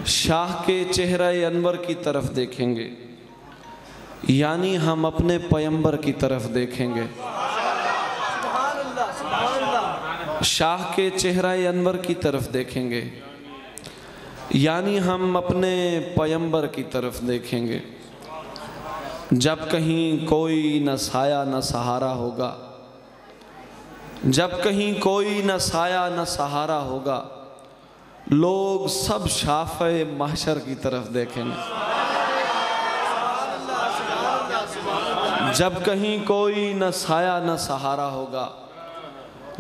शाह के चेहरे अनवर की तरफ देखेंगे, यानी हम अपने पैगंबर की तरफ देखेंगे। शाह के चेहरे अनवर की तरफ देखेंगे, यानी हम अपने पैगंबर की तरफ देखेंगे। जब कहीं कोई न साया न सहारा होगा, जब कहीं कोई न साया न सहारा होगा, लोग सब शाफ़े महशर की तरफ देखेंगे। जब कहीं कोई न साया न सहारा होगा,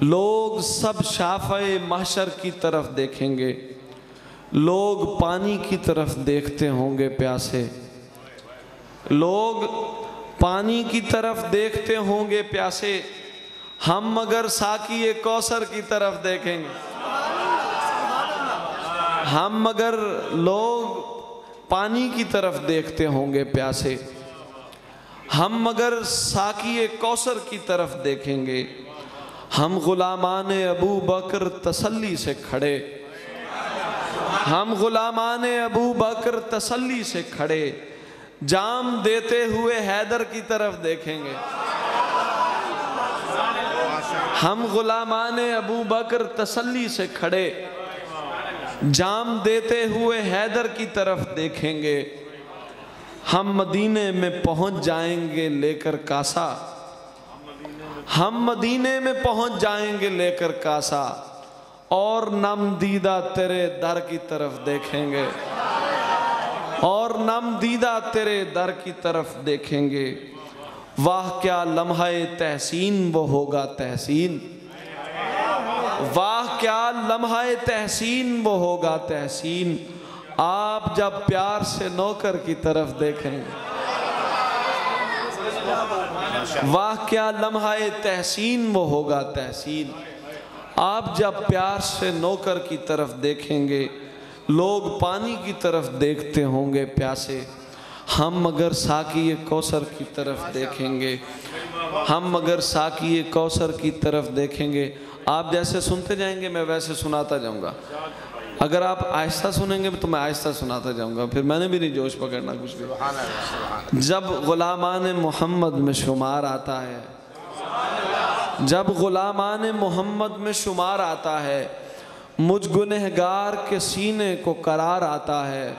लोग सब शाफ़े महशर की तरफ देखेंगे। लोग पानी की तरफ देखते होंगे प्यासे, लोग पानी की तरफ देखते होंगे प्यासे, हम मगर साकी कौसर की तरफ देखेंगे। हम मगर लोग पानी की तरफ देखते होंगे प्यासे, हम मगर साकी कौसर की तरफ देखेंगे। हम गुलामान अबू बकर तसल्ली से खड़े, हम गुलामान अबू बकर तसल्ली से खड़े, जाम देते हुए हैदर की तरफ देखेंगे। हम गुलामान अबू बकर तसल्ली से खड़े, जाम देते हुए हैदर की तरफ देखेंगे। हम मदीने में पहुंच जाएंगे लेकर कासा, हम मदीने में पहुंच जाएंगे लेकर कासा, और नामदीदा तेरे दर की तरफ देखेंगे, और नामदीदा तेरे दर की तरफ देखेंगे। वाह क्या लम्हा-ए तहसीन वो होगा तहसीन, वाह क्या लम्हा-ए तहसीन वो होगा तहसीन, आप जब प्यार से नौकर की तरफ देखेंगे। वाह क्या लम्हा-ए तहसीन वो होगा तहसीन, आप जब प्यार से नौकर की तरफ देखेंगे। लोग पानी की तरफ देखते होंगे प्यासे, हम मगर साकी कौसर की तरफ देखेंगे। हम मगर साकी कौसर की तरफ देखेंगे। आप जैसे सुनते जाएंगे मैं वैसे सुनाता जाऊंगा। अगर आप आहिस्ता सुनेंगे तो मैं आहिस्ता सुनाता जाऊंगा, फिर मैंने भी नहीं जोश पकड़ना कुछ भी। जब गुलामान मोहम्मद में शुमार आता है, जब गुलामान मोहम्मद में शुमार आता है, मुझ गुनहगार के सीने को करार आता है,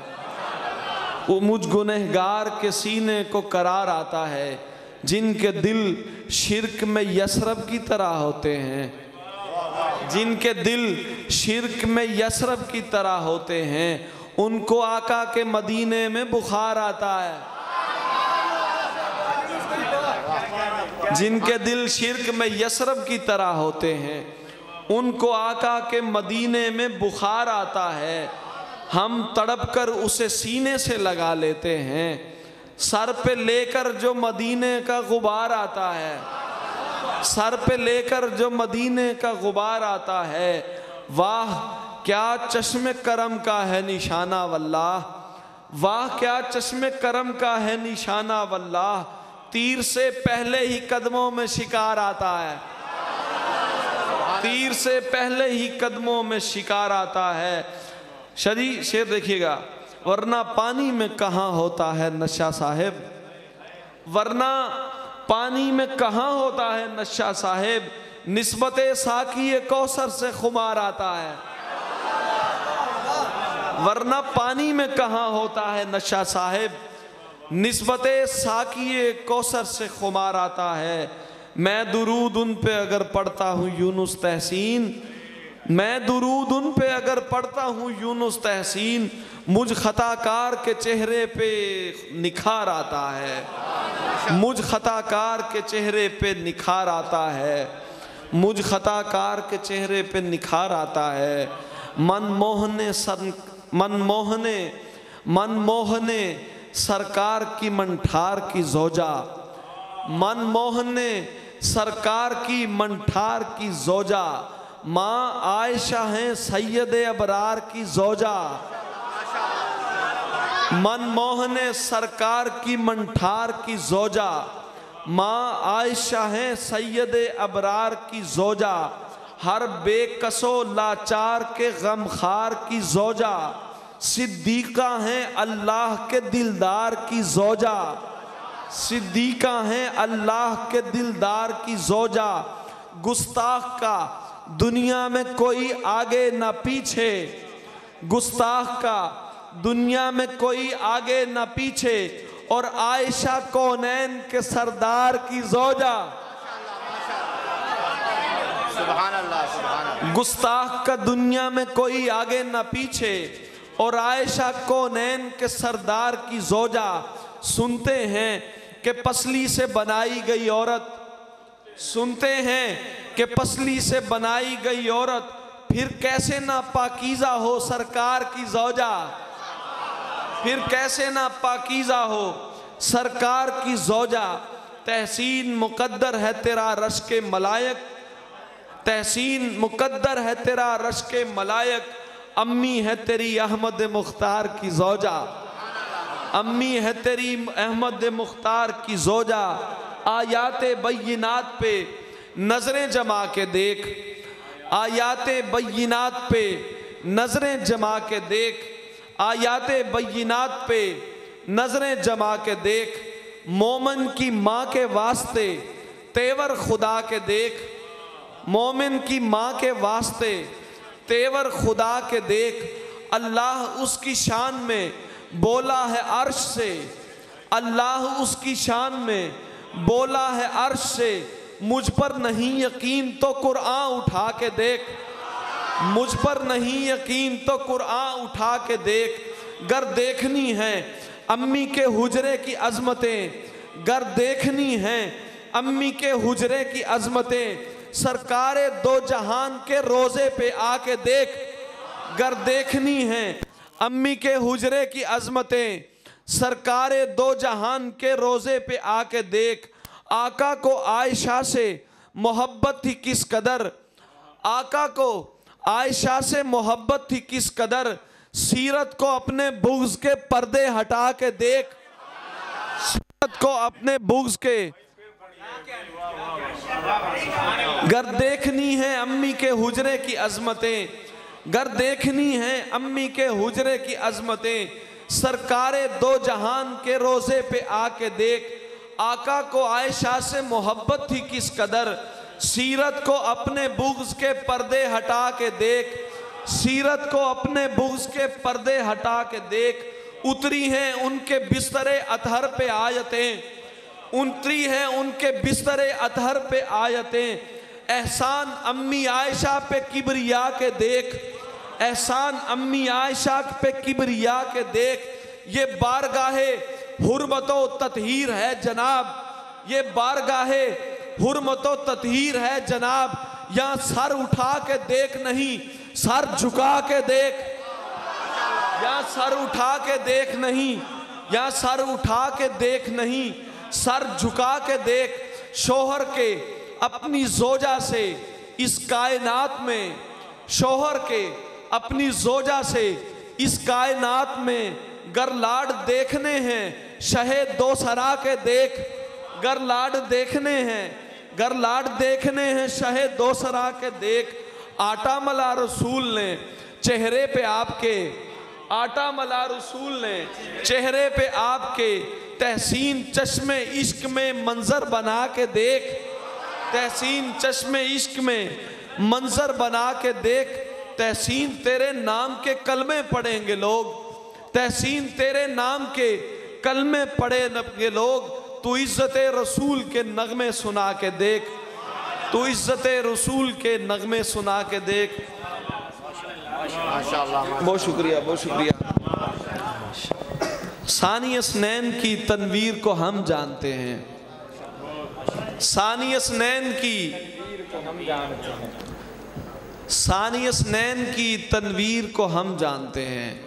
वो मुझ गुनहगार के सीने को करार आता है, जिनके दिल शिर्क में यसरब की तरह होते हैं, जिनके दिल शिर्क में यसरब की तरह होते हैं, उनको आका के मदीने में बुखार आता है। जिनके दिल शिर्क में यसरब की तरह होते हैं, उनको आका के मदीने में बुखार आता है। हम तड़प कर उसे सीने से लगा लेते हैं, सर पे लेकर जो मदीने का गुबार आता है, सर पे लेकर जो मदीने का गुबार आता है। वाह क्या चश्मे करम का है निशाना वल्लाह, वाह क्या चश्मे करम का है निशाना वल्लाह, तीर से पहले ही कदमों में शिकार आता है, तीर से पहले ही कदमों में शिकार आता है। शेर देखिएगा, वरना पानी में कहाँ होता है नशा साहिब, वरना पानी में कहाँ होता है नशा साहिब, निस्बते साकी कौसर से खुमार आता है। वरना पानी में कहाँ होता है नशा साहिब, निस्बते साकी कौसर से खुमार आता है। मैं दुरूद उन पे अगर पढ़ता हूँ यूनुस तहसीन, मैं दुरूद उन पे अगर पढ़ता हूँ यूनुस तहसीन, मुझ खताकार के चेहरे पे निखार आता है, मुझ खताकार के चेहरे पे निखार आता है, मुझ खताकार के चेहरे पे निखार आता है। मनमोहने सरकार की मंठार की जोजा, मनमोहने सरकार की मंठार की जोजा, माँ आयशा हैं सैयद अबरार की जोजा। मनमोहने सरकार की मंठार की जोजा, माँ आयशा हैं सैयद अबरार की जोजा। हर बेकसो लाचार के गमखार की जोजा, सिद्दीका हैं अल्लाह के दिलदार की ज़ौजा, सिद्दीका हैं अल्लाह के दिलदार की ज़ौजा। गुस्ताख का दुनिया में कोई आगे ना पीछे, गुस्ताख का दुनिया में कोई आगे ना पीछे, और आयशा कौनैन के सरदार की ज़ौजा। सुभान अल्लाह, सुभान अल्लाह। गुस्ताख का दुनिया में कोई आगे ना पीछे, और आयशा कौनैन के सरदार की ज़ौजा। सुनते हैं कि पसली से बनाई गई औरत, सुनते हैं कि पसली से बनाई गई औरत फिर कैसे ना पाकीज़ा हो सरकार की ज़ौजा, फिर कैसे ना पाकीज़ा हो सरकार की ज़ौजा। तहसीन मुकद्दर है तेरा रश के मलायक, तहसीन मुकद्दर है तेरा रश के मलायक। अम्मी है तेरी अहमद मुख्तार की ज़ौजा, अम्मी है तेरी अहमद मुख्तार की ज़ौजा। आयाते बय्यिनात पे नज़रें जमा के देख, आयाते बय्यिनात पे नज़रें जमा के देख, आयाते बय्यिनात पे नज़रें जमा के देख। मोमिन की माँ के वास्ते तेवर खुदा के देख, मोमिन की माँ के वास्ते तेवर खुदा के देख। अल्लाह उसकी शान में बोला है अर्श से, अल्लाह उसकी शान में बोला है अर्श से। मुझ पर नहीं यकीन तो कुरान उठा के देख, मुझ पर नहीं यकीन तो कुरान उठा के देख। गर देखनी है अम्मी के हुजरे की अजमतें, गर देखनी है अम्मी के हुजरे की अजमतें, सरकारे दो जहान के रोज़े पे आके देख। गर देखनी है अम्मी के हुजरे की अजमतें, सरकारे दो जहान के रोज़े पे आके देख। आका को आयशा से मोहब्बत थी किस कदर, आका को आयशा से मोहब्बत थी किस कदर। सीरत को अपने बुग़्ज़ के पर्दे हटा के देख, सीरत को अपने बुग़्ज़ के। गर देखनी है अम्मी के हुजरे की अजमतें, गर देखनी है अम्मी के हुजरे की अजमतें, सरकारे दो जहान के रोज़े पे आके देख। आका को आयशा से मोहब्बत थी किस कदर, सीरत को अपने बुग़्ज़ के पर्दे हटा के देख, सीरत को अपने बुग़्ज़ के पर्दे हटा के देख। उतरी हैं उनके बिस्तरे अतहर पे आयतें, उतरी हैं उनके बिस्तरे अतहर पे आयतें। एहसान अम्मी आयशा पे किबरिया के देख, एहसान अम्मी आयशा पे किबरिया के देख। ये बारगाहे हुर्मतो ततहीर है जनाब, ये बारगाहे हुर्मतो ततहीर है जनाब। यहाँ सर उठा के देख नहीं सर झुका के देख, यहाँ सर उठा के देख नहीं, यहाँ सर उठा के देख नहीं सर झुका के देख। शोहर के अपनी ज़ौजा से इस कायनात में, शोहर के अपनी ज़ौजा से इस कायनात में गर लाड देखने हैं शहे दो सरा के देख, गर लाड देखने हैं, गर लाड देखने हैं शहे दो सरा के देख। आटा मला रसूल ने चेहरे पे आपके, आटा मला रसूल ने चेहरे पे आपके तहसीन चश्मे इश्क में मंजर बना के देख, तहसीन चश्मे इश्क में मंजर बना के देख। तहसीन तेरे नाम के कलमे पढ़ेंगे लोग, तहसीन तेरे नाम के कलमे पढ़ेंगे लोग। तू इज़्ज़त रसूल के नगमे सुना के देख, तू इज़्ज़त रसूल के नगमे सुना के देख। बहुत शुक्रिया, बहुत शुक्रिया। सानी अस्नैन की तनवीर को हम जानते हैं, सानी अस्नैन की, सानी अस्नैन की तनवीर को हम जानते हैं।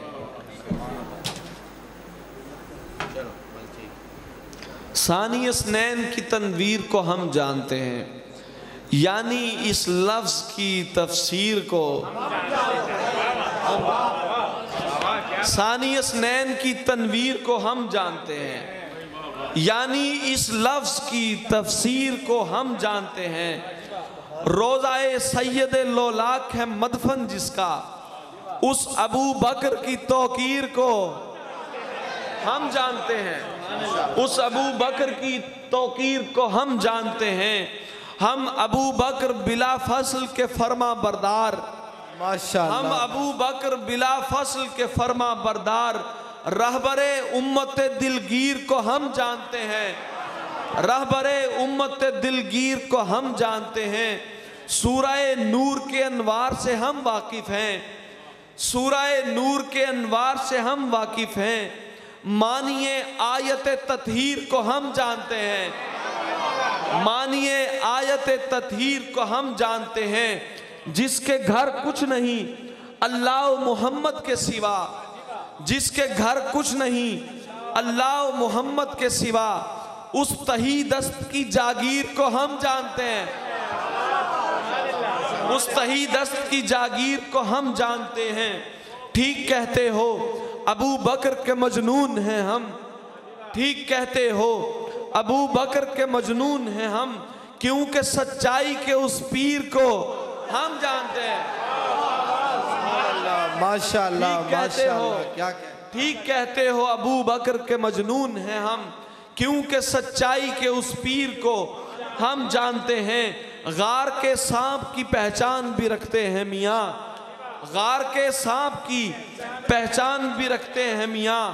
सानी अस्नैन की तनवीर को हम जानते हैं, यानी इस लफ्ज़ की तफसीर को, सानी अस्नैन की तनवीर को हम जानते हैं, यानी इस लफ्ज़ की तफसीर को हम जानते हैं। रोज़ाए सैयद लोलाक है मदफन जिसका, उस अबू बकर की तौकीर को हम जानते हैं, उस अबू बकर की तौकीर को हम जानते हैं। हम अबू बकर बिला फसल के फरमा बरदार, माशाअल्लाह, हम अबू बकर बिला फसल के फरमा बरदार रहबरे उम्मत दिलगीर को हम जानते हैं, रहबरे उम्मत दिलगीर को हम जानते हैं। सूरह नूर के अनवार से हम वाकिफ हैं, सूरह नूर के अनवार से हम वाकिफ हैं। मानिए आयत ततहीर को हम जानते हैं, मानिए आयत ततहीर को हम जानते हैं। जिसके घर कुछ नहीं अल्लाह मोहम्मद के सिवा, जिसके घर कुछ नहीं अल्लाह मोहम्मद के सिवा, उस तही दस्त की जागीर को हम जानते हैं, उस तही दस्त की जागीर को हम जानते हैं। ठीक कहते हो अबू बकर के मजनून हैं हम, ठीक कहते हो अबू बकर के मजनून हैं हम, क्योंकि सच्चाई के उस पीर को हम जानते हैं। माशाअल्लाह, ठीक कहते हो, माशाअल्लाह, क्या कहते, ठीक कहते हो अबू बकर के मजनून हैं हम, क्योंकि सच्चाई के उस पीर को हम जानते हैं। गार के सांप की पहचान भी रखते हैं मियाँ, गार के सांप की पहचान भी रखते हैं मियाँ।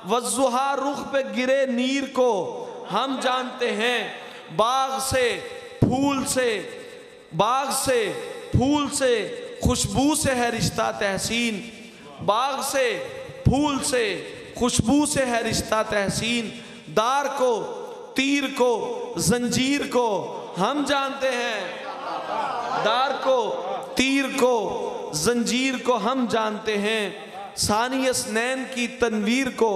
वज़ुहा रुख पे गिरे नीर को हम जानते हैं। बाग से फूल से, बाग से फूल से खुशबू से है रिश्ता तहसीन, बाग से फूल से खुशबू से है रिश्ता तहसीन। दार को, तीर को, जंजीर को हम जानते हैं, दार को, तीर को, जंजीर को हम जानते हैं। सानी अस्नैन की तनवीर को,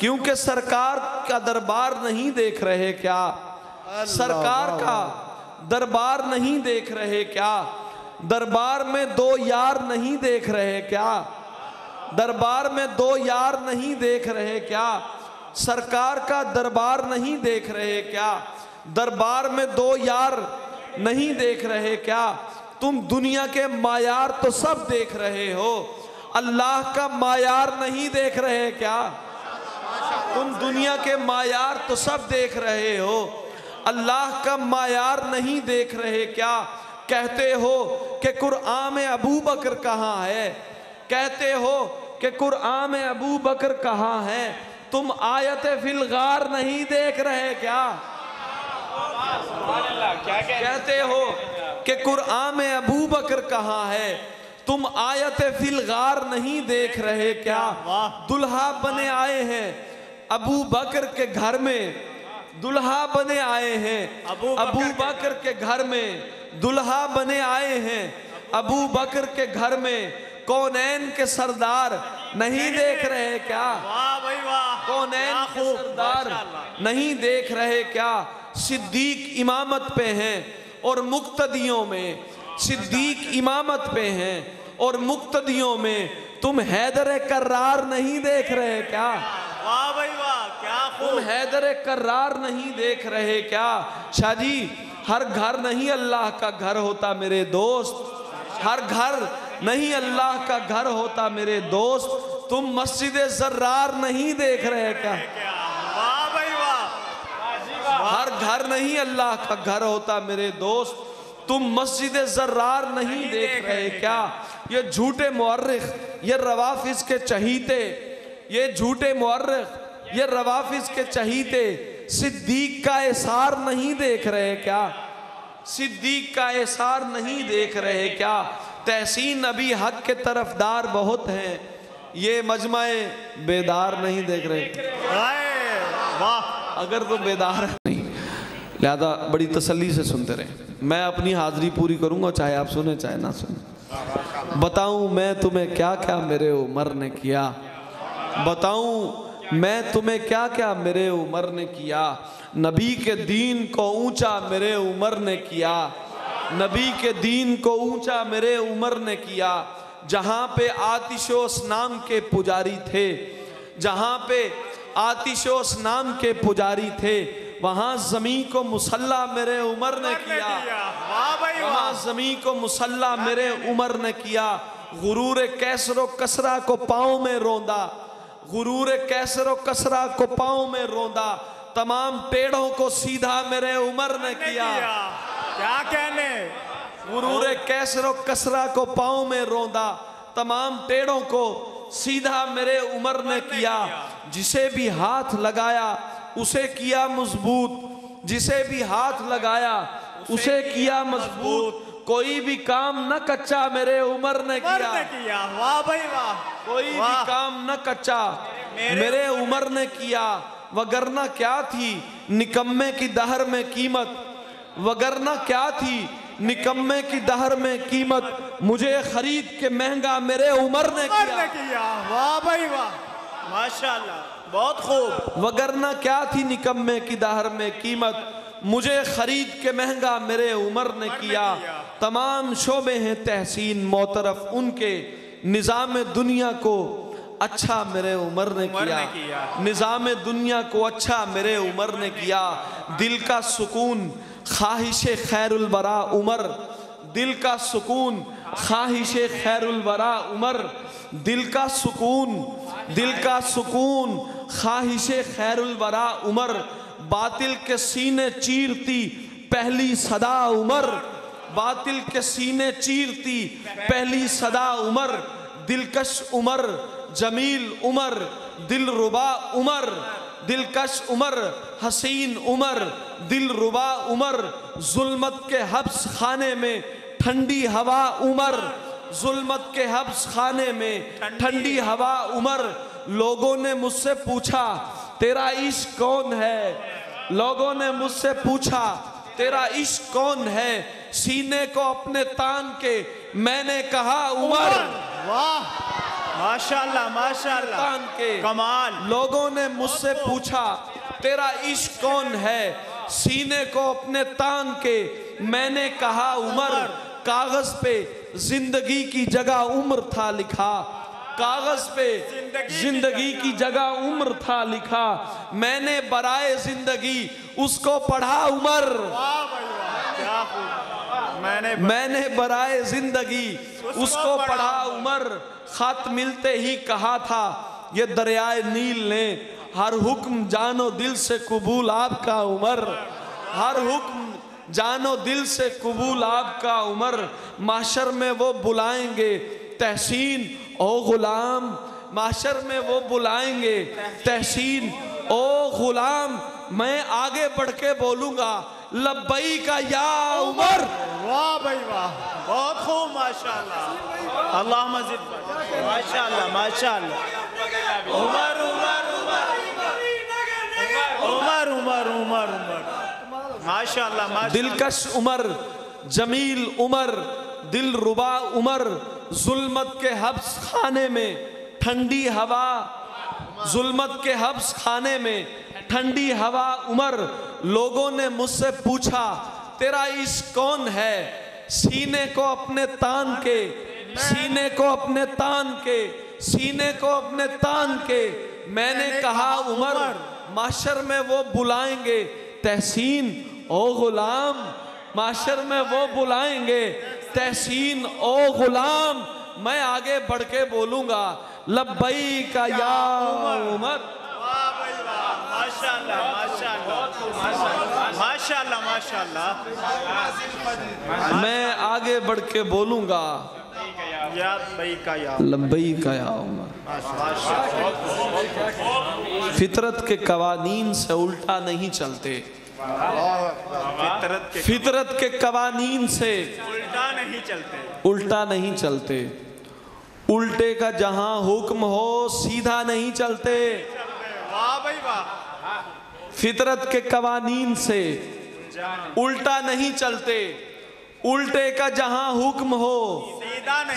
क्योंकि सरकार का दरबार नहीं देख रहे क्या, सरकार का दरबार नहीं देख रहे क्या, दरबार में दो यार नहीं देख रहे क्या, दरबार में दो यार नहीं देख रहे क्या, सरकार का दरबार नहीं देख रहे क्या, दरबार में दो यार नहीं देख रहे क्या। तुम दुनिया के मायार तो सब देख रहे हो, अल्लाह का मायार नहीं देख रहे क्या, तुम दुनिया के मायार तो सब देख रहे हो, अल्लाह का मायार नहीं देख रहे क्या। कहते हो कि कुरान में अबू बकर कहाँ है, कहते हो कि कुरान में अबू बकर कहाँ है, तुम आयत फिल गार नहीं देख रहे क्या, कहते हो कि कुरान में अबू बकर कहाँ है, तुम आयत फिल गार नहीं देख रहे क्या। दुल्हा बने आए हैं अबू बकर के घर में, दुल्हा बने आए हैं अबू बकर के घर में, दुल्हा बने आए हैं अबू बकर के घर में। कौनैन के सरदार नहीं देख रहे क्या, कौनैन के सरदार नहीं देख रहे क्या। सिद्दीक इमामत पे हैं और मुक्तदियों में, सिद्दीक इमामत पे हैं और मुक्तदियों में, तुम हैदर कर्रार नहीं देख रहे क्या, वाह भाई वाह, क्या तुम हैदर कर्रार नहीं देख रहे क्या। शाहजी, हर घर नहीं अल्लाह का घर होता मेरे दोस्त, हर घर नहीं अल्लाह का घर होता मेरे दोस्त। तुम मस्जिद जर्रार नहीं देख रहे क्या, वाह भाई वाह, हर घर नहीं अल्लाह का घर होता मेरे दोस्त, तुम मस्जिद जर्रार नहीं देख रहे क्या। ये झूठे मुअर्रिख, ये रवाफिज के चहीते, ये झूठे मुअर्रिख, ये रवाफिज के चहीते सिद्दीक का एसार नहीं देख रहे क्या, सिद्दीक का एसार नहीं देख रहे क्या। तहसीन अभी हक के तरफदार बहुत हैं, ये मजमाए बेदार नहीं देख रहे। वाह, अगर तो बेदार नहीं, लिहाजा बड़ी तसल्ली से सुनते रहे। मैं अपनी हाजिरी पूरी करूंगा, चाहे आप सुने चाहे ना सुने। बताऊं मैं तुम्हें क्या क्या मेरे उमर ने किया, बताऊं मैं तुम्हें क्या क्या मेरे उमर ने किया। नबी के दीन को ऊंचा मेरे उमर ने किया, नबी के दीन को ऊंचा मेरे उमर ने किया। जहाँ पे आतिशो अस्नाम के पुजारी थे, जहाँ पे आतिशो अस्नाम के पुजारी थे, वहाँ ज़मीं को मुसल्ला मेरे उमर ने किया, वाह भाई वाह, वहाँ ज़मीं को मुसल्ला मेरे उमर ने किया। गुरूर कैसरो कसरा को पाँव में रोंदा, गुरूर कैसरो कसरा को पाँव में रोंदा, तमाम टेढ़ों को सीधा मेरे उमर ने किया। क्या कहने, गुरूर कैसरो कसरा को पाँव में रोंदा, तमाम टेढ़ों को सीधा मेरे उमर ने किया। जिसे भी हाथ लगाया उसे किया मजबूत, जिसे भी हाथ लगाया उसे किया मजबूत, कोई भी काम न कच्चा मेरे उमर ने किया। वाह भाई वाह, कोई भी काम न कच्चा मेरे उमर ने किया। वगरना क्या थी निकम्मे की दहर में कीमत, वगरना क्या थी निकम्मे की दहर में कीमत, मुझे खरीद के महंगा मेरे उमर ने किया। वाह भाई वाह, माशाल्लाह, बहुत खूब। वगरना क्या थी निकम्मे की दहर में कीमत, मुझे खरीद के महंगा मेरे उमर ने किया। तमाम शोबे हैं तहसीन मोतरफ उनके, निज़ाम दुनिया को अच्छा मेरे उमर ने किया। निज़ाम दुनिया को अच्छा मेरे उमर ने किया। दिल का सुकून ख्वाहिशे खैरुल वरा उमर, दिल का सुकून ख्वाहिशे खैरुल वरा उमर, दिल का सुकून, दिल का सुकून ख्वाहिशे खैरुल वरा उमर, बातिल के सीने चीरती पहली सदा उमर, बातिल के सीने चीरती पहली सदा उमर, दिलकश उमर जमील उमर, दिलरुबा उमर, दिलकश उमर हसीन उमर, दिलरुबा उमर, जुल्मत के हब्स खाने में ठंडी हवा उमर, जुल्मत के हब्स खाने में ठंडी हवा उमर। लोगों ने मुझसे पूछा तेरा इश्क कौन है, लोगों ने मुझसे पूछा तेरा इश्क कौन है, सीने को अपने तान के मैंने कहा उमर। वाह माशाल्लाह माशाल्लाह, तान के कमाल। लोगों ने मुझसे पूछा तेरा इश्क कौन है, सीने को अपने तान के मैंने कहा उमर। कागज पे जिंदगी की जगह उम्र था लिखा, कागज पे जिंदगी की जगह उम्र था लिखा, मैंने बराए जिंदगी उसको पढ़ा उमर। मैंने बराए जिंदगी उसको पढ़ा उमर। खत मिलते ही कहा था ये दरियाए नील ने, हर हुक्म जानो दिल से कबूल आपका उमर, हर हुक्म जानो दिल से कबूल आपका उमर। माशर में वो बुलाएंगे तहसीन ओ गुलाम, माशर में वो बुलाएंगे तहसीन ओ गुलाम, मैं आगे बढ़ के बोलूंगा लब्बई का या उमर। वाह भाई वाह, बहुत खूब माशाल्लाह, अल्लाह मज़ीद माशाल्लाह माशाल्लाह। उमर उमर उमर उमर उमर उमर माशाल्लाह माशाल्लाह। दिलकश उमर जमील उमर, दिलरुबा उमर, जुल्मत के हब्स खाने में ठंडी हवा, जुल्मत के हब्स खाने में ठंडी हवा उमर। लोगों ने मुझसे पूछा तेरा इश्क कौन है, सीने को अपने तान के, सीने को अपने तान के, सीने को अपने तान के मैंने कहा उमर। माशर में वो बुलाएंगे तहसीन ओ गुलाम, माशर में वो बुलाएंगे तहसीन ओ गुलाम, मैं आगे बढ़ के बोलूंगा लब्बई का या उमर। माशाल्लाह माशाल्लाह माशाल्लाह माशाल्लाह। मैं आगे बढ़ के बोलूंगा या भाई का या लब्बई का या उमर। फितरत के कवानीन से उल्टा नहीं चलते, फितरत के कवानीन से उल्टा नहीं चलते, उल्टा नहीं चलते। उल्टे का जहां हुक्म हो सीधा नहीं चलते। वाह भाई वाह। फितरत के कवानीन से उल्टा नहीं चलते, उल्टे का जहां हुक्म हो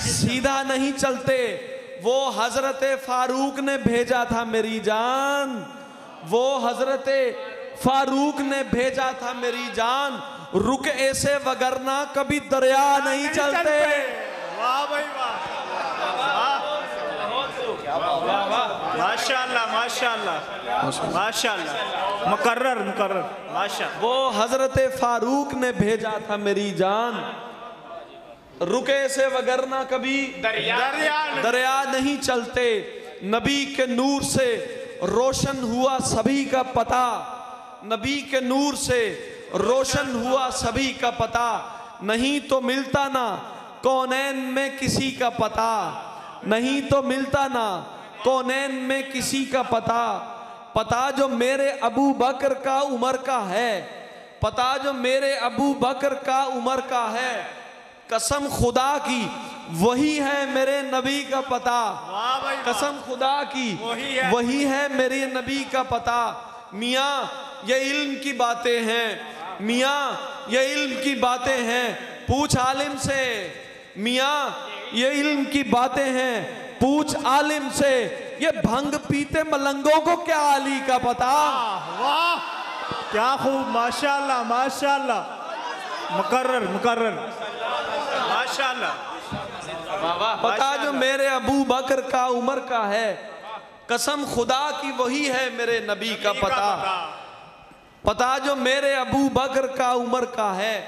सीधा नहीं चलते। वो हजरत फारूक ने भेजा था मेरी जान, वो हजरत फारूक ने भेजा था मेरी जान, रुक ऐसे वगरना कभी दरिया नहीं चलते। वाह भाई वाह, माशाल्लाह माशाल्लाह माशाल्लाह, मुकर्रर मुकर्रर माशाल्लाह। वो हजरत फारूक ने भेजा था मेरी जान, रुके से वगरना कभी दरिया नहीं चलते। नबी के नूर से रोशन हुआ सभी का पता, नबी के नूर से रोशन हुआ सभी का पता, नहीं तो मिलता ना कौनैन में किसी का पता, नहीं तो मिलता ना कौनैन में किसी का पता। पता जो मेरे अबू बकर का उमर का है, पता जो मेरे अबू बकर का उमर का है, कसम खुदा की वही है मेरे नबी का पता, कसम खुदा की वही है मेरे नबी का पता। मियाँ ये इल्म की बातें हैं, मियाँ ये इल्म की बातें हैं, पूछ आलिम से। मियाँ ये इल्म की बातें हैं, पूछ आलिम से। ये भंग पीते मलंगों को क्या अली का पता। वाह क्या खूब, माशाल्लाह माशाल्लाह, मुकर्रर मुकर्रर, माशाल्लाह। पता जो मेरे अबू बकर का उमर का है, कसम खुदा की वही है मेरे नबी का पता। पता जो मेरे अबू बकर का उमर का है,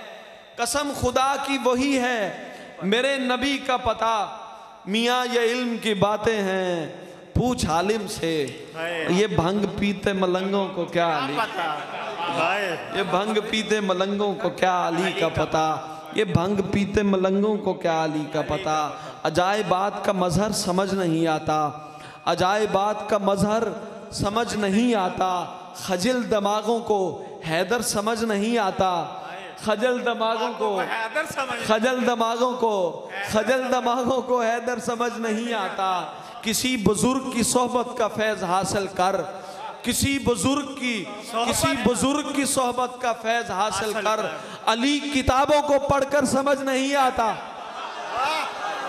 कसम खुदा की वही है मेरे नबी का पता। मियाँ ये इल्म की बातें हैं, पूछ आलिम से। ये भंग पीते मलंगों को क्या अली, ये भंग पीते मलंगों को क्या अली का पता, ये भंग पीते मलंगों को क्या अली का पता। अजायबात का मजहर समझ नहीं आता, अजायबात का मजहर समझ नहीं आता। खजल दिमागों को हैदर समझ नहीं आता, खजल दिमागों को खजल दिमागों को खजल दिमागों को हैदर समझ नहीं आता। किसी बुजुर्ग की सोहबत का फैज़ हासिल कर, किसी बुजुर्ग की सोहबत का फैज़ हासिल कर। अली किताबों को पढ़कर समझ नहीं आता,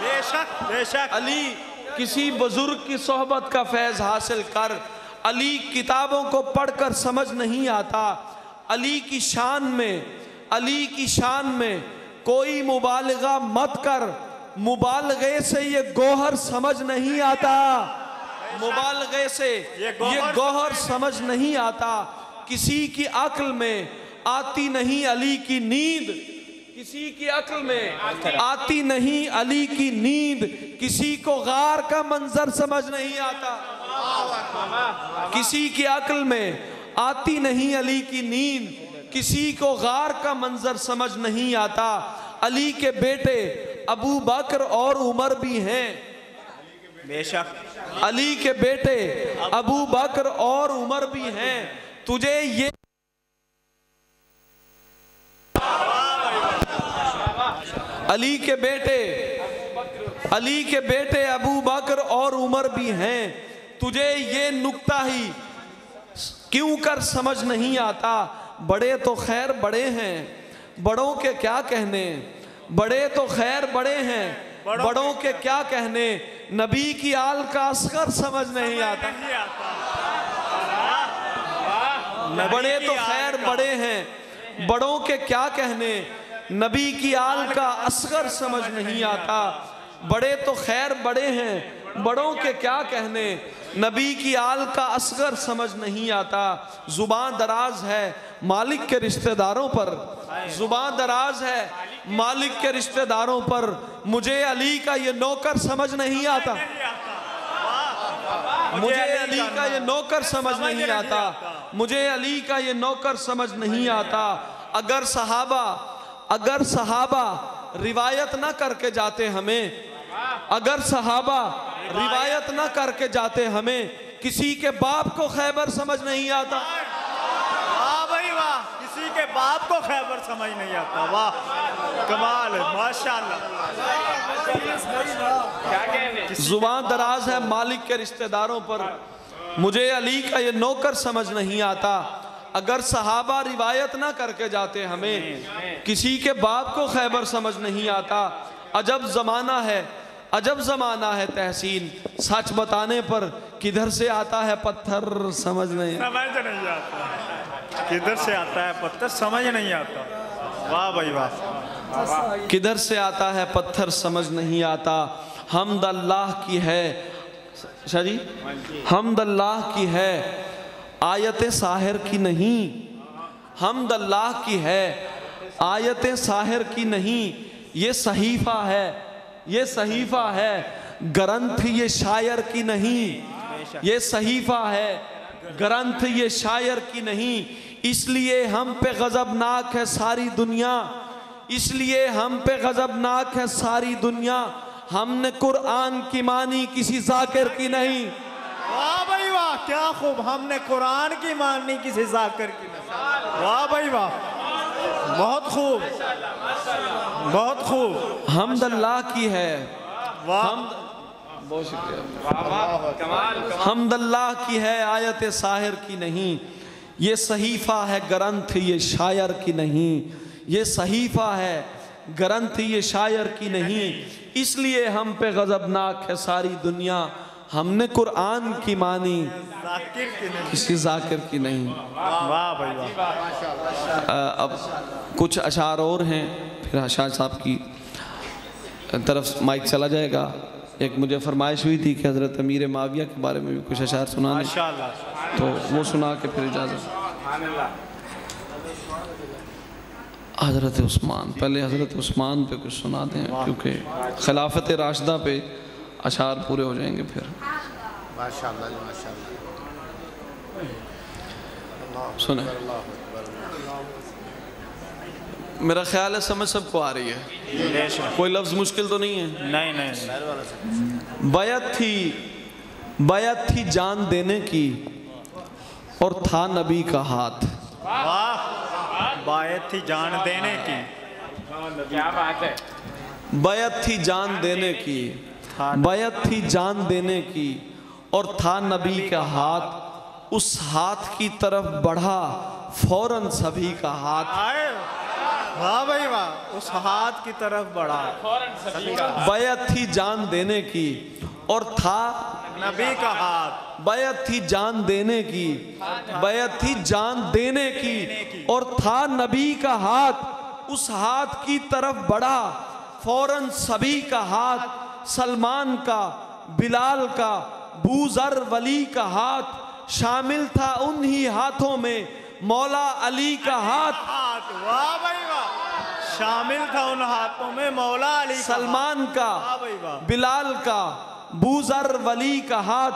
बेशक बेशक। अली किसी बुजुर्ग की सोहबत का फैज़ हासिल कर। अली किताबों को पढ़कर समझ नहीं आता। अली की शान में, अली की शान में कोई मुबालगा मत कर, मुबालगे से ये गोहर समझ नहीं आता, मुबालगे से ये गोहर समझ नहीं आता। किसी की अक्ल में आती नहीं अली की नींद, किसी की अक्ल में आती नहीं अली की नींद। किसी को गार का मंजर समझ नहीं आता, किसी की अक्ल में आती नहीं अली की नींद। किसी को गार का मंजर समझ नहीं आता। अली के बेटे अबू बकर और उमर भी हैं, बेशक। अली के बेटे अबू बकर और उमर भी हैं। तुझे ये अली के बेटे अबू बकर और उमर भी हैं। तुझे ये नुक्ता ही क्यों कर समझ नहीं आता। बड़े तो खैर बड़े हैं, बड़ों के क्या कहने, बड़े तो खैर बड़े हैं, बड़ों के क्या कहने। नबी की आल का असगर समझ नहीं आता। बड़े तो खैर बड़े हैं, बड़ों के क्या कहने। नबी की आल का असगर समझ नहीं आता। बड़े तो खैर बड़े हैं, बड़ों के क्या कहने। नबी की आल का असगर समझ नहीं आता। जुबान दराज है मालिक के रिश्तेदारों पर, जुबान दराज है मालिक के रिश्तेदारों पर। मुझे अली का ये नौकर समझ नहीं आता, मुझे अली का ये नौकर समझ नहीं आता, मुझे अली का ये नौकर समझ नहीं आता। अगर सहाबा रिवायत ना करके जाते हमें, अगर सहाबा रिवायत ना करके जाते हमें, किसी के बाप को खैबर समझ नहीं आता। वाह भाई वाह, किसी के बाप को खैबर समझ नहीं आता। वाह कमाल, माशाल्लाह। जुबान दराज है मालिक के रिश्तेदारों पर। मुझे अली का ये नौकर समझ नहीं आता। अगर सहाबा रिवायत ना करके जाते हमें, किसी के बाप को खैबर समझ नहीं आता। अजब ज़माना है, अजब ज़माना है तहसीन। सच बताने पर किधर से आता है पत्थर समझ नहीं आता। किधर से आता है पत्थर समझ नहीं आता। वाह भाई वाह। किधर से आता है पत्थर समझ नहीं आता। हमद अल्लाह की है शाजी, हमद अल्लाह की है आयत साहिर की नहीं। हमद अल्लाह की है आयत साहिर की नहीं। ये सहीफा है, ये सहीफा है, ग्रंथ ये शायर की नहीं। ये सहीफा है, ग्रंथ ये शायर की नहीं। इसलिए हम पे गजबनाक है सारी दुनिया, इसलिए हम पे गजबनाक है सारी दुनिया। हमने कुरान की मानी, किसी जाकिर की नहीं। वाह भाई वाह, क्या खूब। हमने कुरान की मानी, किसी जाकिर की नहीं। वाह भाई वाह, बहुत खूब, बहुत खूब। हमदल्लाह की है, वाह, बहुत शुक्रिया। हमदल्लाह की है, आयत साहिर की नहीं। ये सहीफा है, ग्रंथ ये शायर की नहीं। ये सहीफा है, ग्रंथ ये शायर की नहीं। इसलिए हम पे गजबनाक है सारी दुनिया। हमने कुरान की मानी, जाकिर की नहीं, किसी जाकिर की नहीं। वाह भाई वाह। अब कुछ अशार और हैं, फिर अशार साहब की तरफ माइक चला जाएगा। एक मुझे फरमाइश हुई थी कि हज़रत अमीर माविया के बारे में भी कुछ अशार सुनाने, माशाअल्लाह। तो वो सुना के फिर इजाज़त। हज़रत उस्मान, पहले हज़रत उस्मान पे कुछ सुना दें, क्योंकि खिलाफत राशिदा पे अशार पूरे हो जाएंगे फिर। माशाअल्लाह माशाअल्लाह। सुने, मेरा ख्याल है समझ सबको आ रही है, कोई लफ्ज़ मुश्किल तो नहीं है। नहीं नहीं, बैत थी जान देने की और था नबी का हाथ। वाह, बायत थी जान देने की, क्या बात है। बैत थी जान देने की, बैत थी जान देने की और था नबी का हाथ। उस हाथ की तरफ बढ़ा फौरन सभी का हाथ। आए, वाह भाई वाह, उस हाथ की तरफ बढ़ा फौरन सभी का। बैत थी जान देने की और था नबी का हाथ। बैत थी जान देने की, बैत थी जान देने की और था नबी का हाथ। उस हाथ की तरफ बढ़ा फौरन सभी का हाथ। सलमान का, बिलाल का, बूजर वली का हाथ, शामिल था उन्हीं हाथों में मौला अली का हाथ। वाह भाई वाह, शामिल था उन हाथों में मौला अली का। सलमान का, बिलाल का, बूजर वली का हाथ,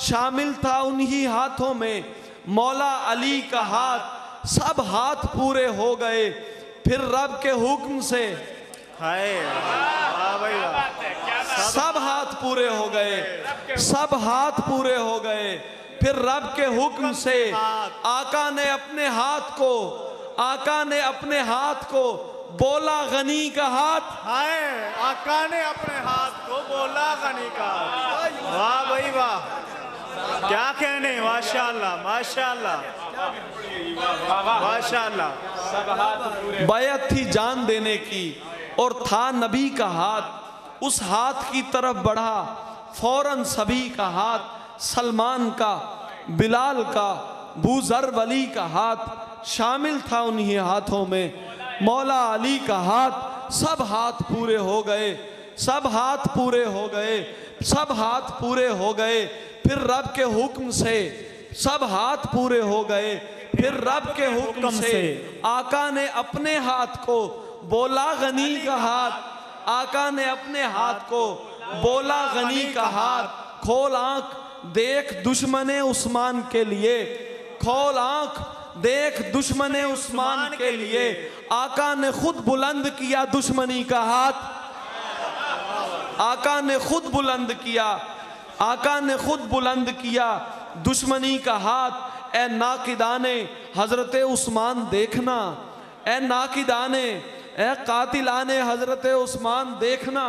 शामिल था उन्हीं हाथों में मौला अली का हाथ। सब हाथ पूरे हो गए फिर रब के हुक्म से। हाय, वाह भाई वाह, सब हाथ पूरे हो गए, सब हाथ पूरे हो गए फिर रब के हुक्म से। आका ने अपने हाथ को, आका ने अपने हाथ को बोला गनी का हाथ। हाय, आका ने अपने हाथ को बोला गनी का हाथ। वाह भाई वाह, क्या कहने, माशाअल्लाह माशाअल्लाह माशाअल्लाह। बैत थी जान देने की और था नबी का हाथ। उस हाथ की तरफ बढ़ा फौरन सभी का हाथ। सलमान का, बिलाल का, बूजर वली का हाथ, शामिल था उन्हीं हाथों में मौला अली का हाथ। सब हाथ पूरे हो गए, सब हाथ पूरे हो गए, सब हाथ पूरे हो गए फिर रब के हुक्म से। सब हाथ पूरे हो गए फिर रब के हुक्म से। आका ने अपने हाथ को बोला गनी का हाथ। आका ने अपने हाथ को बोला गनी का हाथ। खोल आंख देख दुश्मने उस्मान के लिए, खोल आंख देख दुश्मने उस्मान के लिए। आका ने खुद बुलंद किया दुश्मनी का हाथ। आका ने खुद बुलंद किया, आका ने खुद बुलंद किया दुश्मनी का हाथ। ए नाकिदाने हजरत उस्मान देखना, ए नाकिदाने, ए कातिलाने हजरत उस्मान देखना,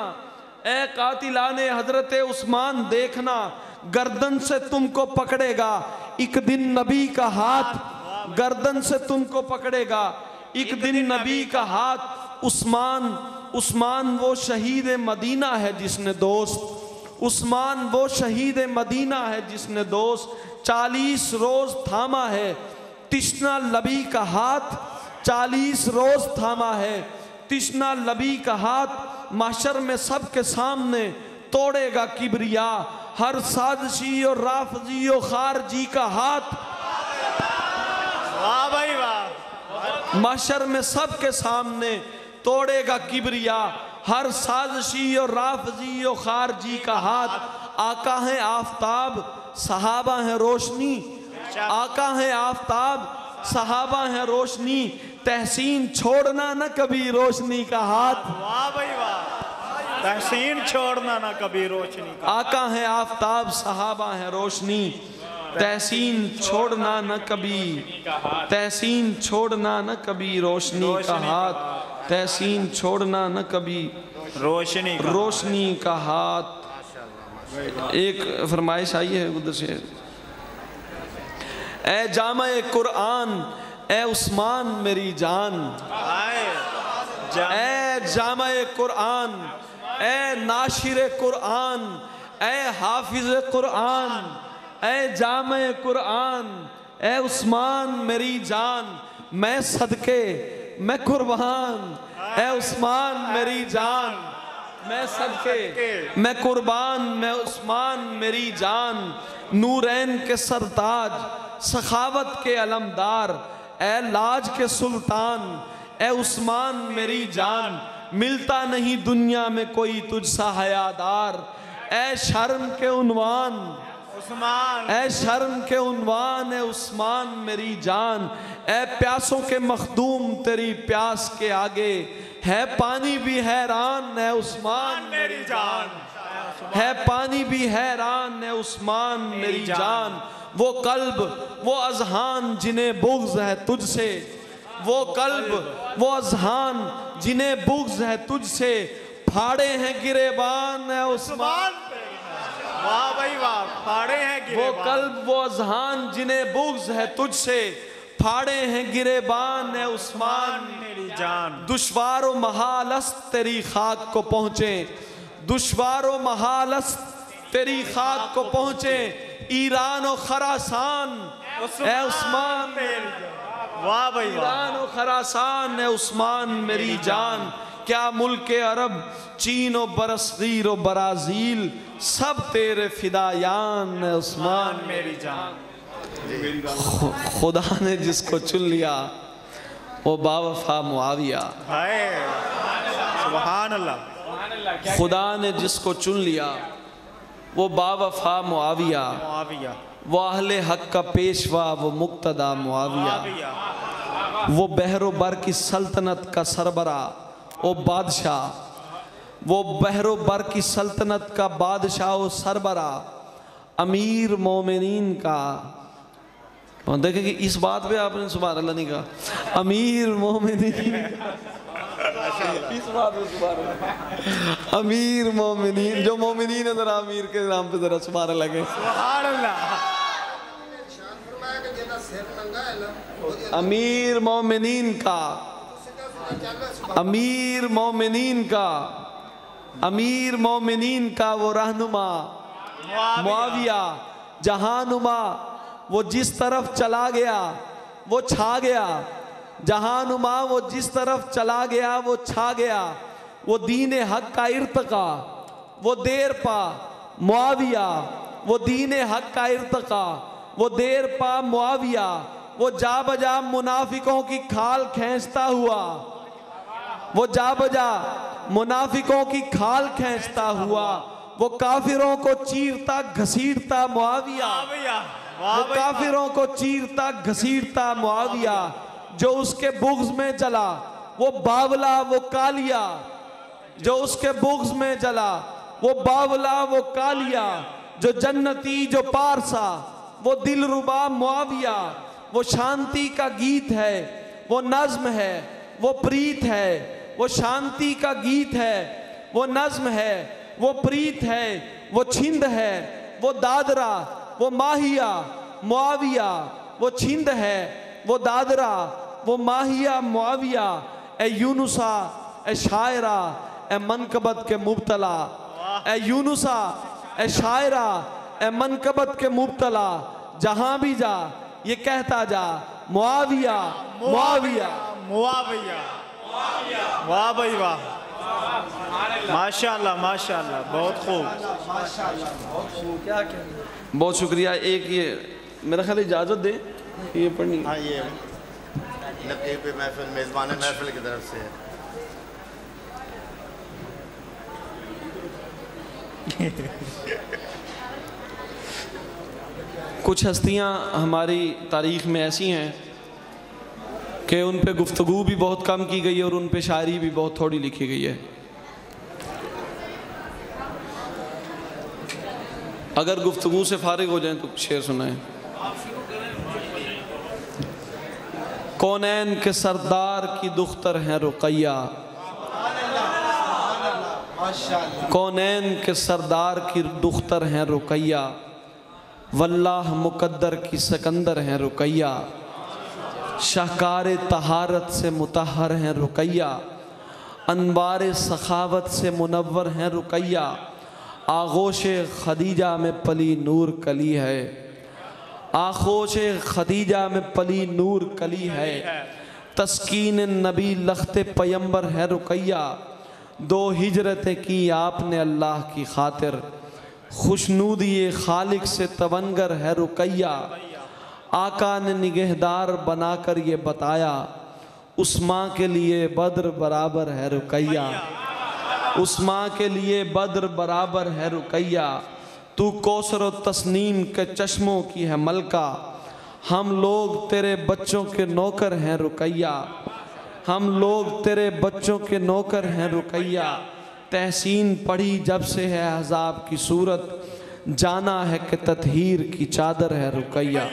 ए कातिलाने हजरत उस्मान देखना। गर्दन से तुमको पकड़ेगा एक दिन नबी का हाथ। गर्दन से तुमको पकड़ेगा एक दिन नबी का हाथ। उस्मान, उस्मान वो शहीद मदीना है जिसने दोस्त, उस्मान वो शहीद मदीना है जिसने दोस्त 40 रोज थामा है तिश्ना लबी का हाथ। 40 रोज थामा है तिश्ना लबी का हाथ। माशर में सबके सामने तोड़ेगा किबरिया हर साजिशी और राफजी और खारजी का हाथ। वाह भाई वाह, माशर में सबके सामने तोड़ेगा किबरिया हर साजिशी और राफजी और खारजी का हाथ। आका है आफताब सहाबा है रोशनी, आका है आफताब सहाबा है रोशनी, तहसीन छोड़ना न कभी रोशनी का हाथ। वाह भाई वाह, तहसीन छोड़ना ना कभी रोशनी का। आका है आफताब सहाबा है रोशनी, तहसीन छोड़ना न कभी, तहसीन छोड़ना न कभी रोशनी का हाथ, तहसीन छोड़ना न कभी रोशनी का हाथ। एक फरमाइश आई है उधर से, ए जामे कुरान ए उस्मान मेरी जान, ए जामे कुरान ए नाशिर कुरान ए हाफिज कुरान, ए जामे कुरान ए उस्मान मेरी जान, मैं सदके मैं कुर्बान ए उस्मान मेरी जान, मैं सदके मैं कुर्बान मैं उस्मान मेरी जान, नूरैन के सरताज सखावत के अलमदार ए लाज के सुल्तान ए उस्मान मेरी जान, मिलता नहीं दुनिया में कोई तुझसा हयादार ए शर्म के उन्वान उस्मान, ए शर्म के उन्वान ए उस्मान मेरी जान, ए प्यासों के मखदूम तेरी प्यास के आगे है पानी भी हैरान है उस्मान मेरी जान, है पानी भी हैरान है उस्मान मेरी जान। वो कल्ब वो अज़हान जिन्हें बुग़्ज़ है तुझसे, वो कल्ब वो अज़हान जिन्हें बुग़्ज़ है तुझसे, फाड़े हैं गिरेबान है उस्मान। वाह भाई वाह, फाड़े हैं गिरेबान। वो कल्ब वो अज़हान जिन्हें बुग़्ज़ है तुझसे, फाड़े हैं गिरेबान है उस्मान मेरी जान। दुश्वारो महालस्त तेरी खाक को पहुँचे, दुश्वारो महालस्त तेरी खाक को पहुँचे, ईरान और खरासान ए उस्मान। वाह भाई, ईरान और खरासान ए उस्मान मेरी जान। क्या मुल्क अरब चीन और बरसगीर और ब्राज़ील सब तेरे फिदायान है उस्मान मेरी जान। खुदा ने जिसको चुन लिया वो बावफा मुआविया, सुभान अल्लाह। खुदा ने जिसको चुन लिया वो बावफा मुआविया, वो अहले हक का पेशवा वो मुक्तदा मुआविया, वो बहरो बर की सल्तनत का सरबरा वो बादशाह, वो बहरो बर की सल्तनत का बादशाह वो सरबरा, अमीर मोमिनीन का। देखें कि इस बात पे आपने सुभान अल्लाह नहीं कहा, अमीर मोमिनीन इस बात में सुभान अल्लाह, अमीर मोमिनीन, जो मोमिनीन है जरा अमीर के नाम पे जरा सुभान अल्लाह के। सुभान अल्लाह। अमीर मोमिनीन का, अमीर मोमिनीन का, अमीर मोमिनीन का वो रहनुमा मुआविया, जहानुमा वो जिस तरफ चला गया वो छा गया, जहानुमा वो जिस तरफ चला गया वो छा गया, वो दीन हक का इर्तका वो देर पा मुआविया, वो दीन हक का इर्तका वो देर पा मुआविया, वो जा बजा मुनाफिकों की खाल खींचता हुआ, वो जा बजा मुनाफिकों की खाल खींचता हुआ, वो काफिरों को चीरता घसीटता मुआविया, वो काफिरों को चीरता घसीटता मुआविया, जो उसके बुग़्ज़ में जला वो बावला वो कालिया, जो उसके बुग़्ज़ में जला वो बावला वो कालिया, जो जन्नती जो पारसा वो दिलरुबा मुआविया, वो शांति का गीत है वो नज़्म है वो प्रीत है, वो शांति का गीत है वो नज़्म है वो प्रीत है, वो छिंद है वो दादरा वो माहिया मुआविया, वो छिंद है वो दादरा वो माहिया मुआविया, ए यूनुसा ए शायरा ए मनकबत के मुब्तला, ए यूनुसा ए शायरा ए मनकबत के मुब्तला, जहाँ भी जा ये कहता जा मुआविया मुआविया मुआविया। वाह भाई वाह, माशाल्लाह माशाल्लाह, बहुत खूब। क्या बहुत शुक्रिया। एक ये मेरा ख्याल इजाज़त दे ये पढ़नी। हाँ, ये नकीब महफिल मेज़बान महफिल की तरफ से है। कुछ हस्तियां हमारी तारीख में ऐसी हैं कि उन पे गुफ्तगू भी बहुत कम की गई है और उन पे शायरी भी बहुत थोड़ी लिखी गई है। अगर गुफ्तगू से फारिग हो जाएं तो शेर सुनाएं। कौनैन के सरदार की दुख्तर हैं रुकैया, कौनैन के सरदार की दुख्तर हैं रुकैया, वल्लाह मुकद्दर की सिकंदर हैं रुकैया, शाहकार तहारत से मुतहर हैं रुकैया, अनवार सखावत से मुनव्वर हैं रुकैया, आगोश खदीजा में पली नूर कली है, आगोश खदीजा में पली नूर कली है, तस्कीन नबी लख्ते पयंबर है रुकैया, दो हिजरतें की आपने अल्लाह की खातिर, खुशनूदी खालिक से तवंगर है रुकैया, आका ने निगहदार बनाकर ये बताया, उस माँ के लिए बद्र बराबर है रुकैया, उस माँ के लिए बद्र बराबर है रुकैया, तू कौसर व तस्नीम के चश्मों की है मलका, हम लोग तेरे बच्चों के नौकर हैं रुकैया, हम लोग तेरे बच्चों के नौकर हैं रुकैया, तहसीन पढ़ी जब से है अज़ाब की सूरत, जाना है कि ततहीर की चादर है रुकैया,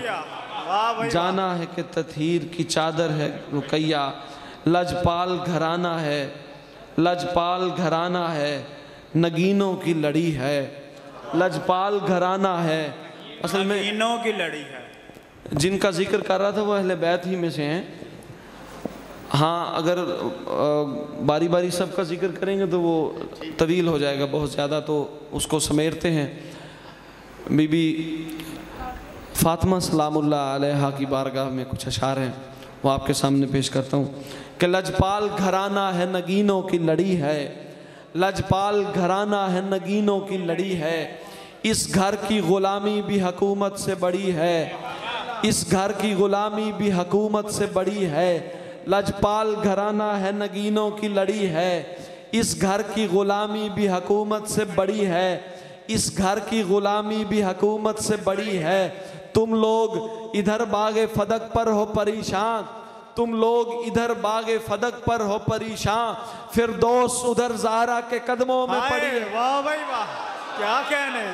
जाना है कि ततहीर की चादर है रुकैया, लजपाल घराना है, लजपाल घराना है, नगीनों की लड़ी है, लजपाल घराना है। असल में नगीनों की लड़ी है। जिनका जिक्र कर रहा था वो अहले बैत ही में से हैं। हाँ, अगर बारी बारी सबका जिक्र करेंगे तो वो तवील हो जाएगा बहुत ज़्यादा, तो उसको समेटते हैं। बीबी फ़ातिमा सलामुल्लाह अलैहा की बारगाह में कुछ अशार हैं, वो आपके सामने पेश करता हूँ कि लजपाल घराना है नगीनों की लड़ी है, लजपाल घराना है नगीनों की लड़ी है, इस घर की ग़ुलामी भी हुकूमत से बड़ी है, इस घर की ग़ुलामी भी हुकूमत से बड़ी है, लजपाल घराना है नगीनों की लड़ी है, इस घर की ग़ुलामी भी हुकूमत से बड़ी है, इस घर की ग़ुलामी भी हुकूमत से बड़ी है, तुम लोग इधर बागे फदक पर हो परेशान, तुम लोग इधर बागे फदक पर हो परेशान, फिर दोस्त उधर ज़हरा के कदमों में पड़ी है। वाह भाई वाह, क्या कहने।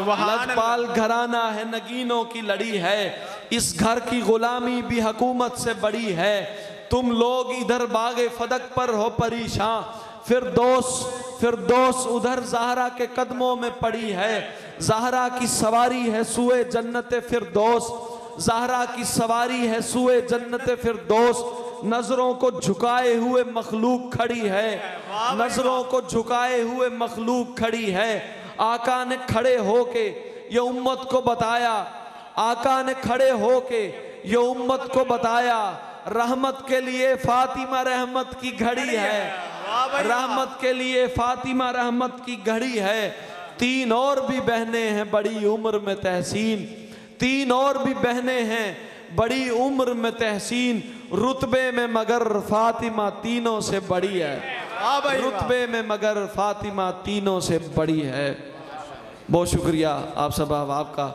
लजपाल घराना है नगीनों की लड़ी है, इस घर की ग़ुलामी भी हुकूमत से बड़ी है, तुम लोग इधर बागे फदक पर हो परेशान, फिर दोस्त उधर ज़हरा के कदमों में पड़ी है, ज़हरा की सवारी है सुए जन्नत फिरदौस, ज़हरा की सवारी है सुए जन्नत फिरदौस, नजरों को झुकाए हुए मखलूक खड़ी है, नजरों को झुकाए हुए मखलूक खड़ी है, आका ने खड़े होके ये उम्मत को बताया, आका ने खड़े होके ये उम्मत को बताया, रहमत के लिए फातिमा रहमत की घड़ी है, रहमत के लिए फातिमा रहमत की घड़ी है, तीन और भी बहनें हैं बड़ी उम्र में तहसीन, तीन और भी बहनें हैं बड़ी उम्र में तहसीन, रुतबे में मगर फातिमा तीनों से बड़ी है, रुतबे में मगर फातिमा तीनों से बड़ी है। बहुत शुक्रिया आप सब आपका।